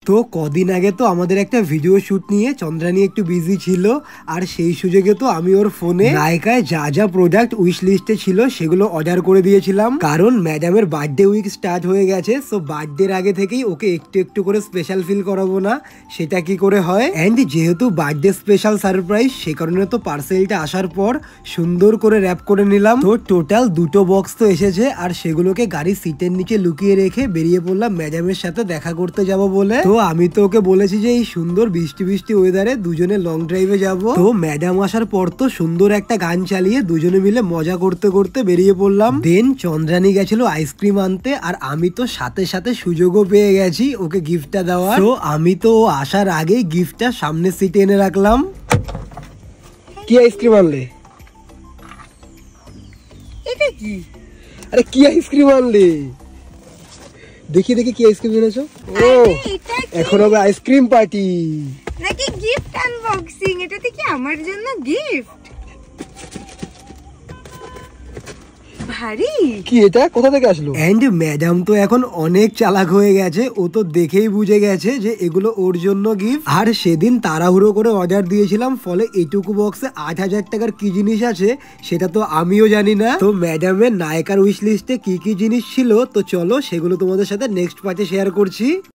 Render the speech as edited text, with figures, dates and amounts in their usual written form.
তো কদিন আগে তো আমাদের একটা ভিডিও শুট নিয়ে চন্দ্রানী একটু বিজি ছিল, আর সেই সুযোগে তো আমি ওর ফোনে নায়িকায় যা যা প্রোডাক্ট উইশ লিস্টে ছিল সেগুলো অর্ডার করে দিয়েছিলাম। কারণ ম্যাডামের বার্থডে উইক স্টার্ট হয়ে গেছে, সো বার্থডের আগে থেকেই ওকে একটু একটু করে স্পেশাল ফিল করাবো না, সেটা কি করে হয়। অ্যান্ড যেহেতু বার্থডে স্পেশাল সারপ্রাইজ, সে কারণে তো পার্সেলটা আসার পর সুন্দর করে র্যাপ করে নিলাম। তো টোটাল 2টো বক্স তো এসেছে, আর সেগুলোকে গাড়ির সিটের নিচে লুকিয়ে রেখে বেরিয়ে পড়লাম ম্যাডামের সাথে দেখা করতে যাব বলে। তো আমি তো ওকে বলেছি যে এই সুন্দর বৃষ্টি বৃষ্টি ওয়েদারে দুজনে লং ড্রাইভে যাব। তো ম্যাডাম আসার পর তো সুন্দর একটা গান চালিয়ে দুজনে মিলে মজা করতে করতে বেরিয়ে পড়লাম। দেন চন্দ্রানী গেছিল আইসক্রিম আনতে, আর আমি তো সাথে সাথে সুযোগও পেয়ে গেছি ওকে গিফটটা দেওয়ার। তো আমি তো ও আসার আগেই গিফটটা সামনের সিটে এনে রাখলাম। কি আইসক্রিম আনলে? এটা কি? আরে কি আইসক্রিম আনলে? দেখি দেখি কি আইসক্রিম এনেছো। ও এখন হবে আইসক্রিম পার্টি নাকি গিফট আনবক্সিং? এটাতে কি আমার জন্য গিফট? ভারী কি এটা, কোথা থেকে আসলো? এন্ড ম্যাডাম তো এখন অনেক চালাক হয়ে গেছে, ও তো দেখেই বুঝে গেছে যে এগুলো ওর জন্য গিফট। আর সেদিন তাড়াহুড়ো করে অর্ডার দিয়েছিলাম, ফলে এইটুকু বক্সে 8,000 টাকার কি জিনিস আছে সেটা তো আমিও জানি না। তো ম্যাডামের নায়িকার উইশ লিস্টে কি কি জিনিস ছিল, তো চলো সেগুলো তোমাদের সাথে নেক্সট পার্টে শেয়ার করছি।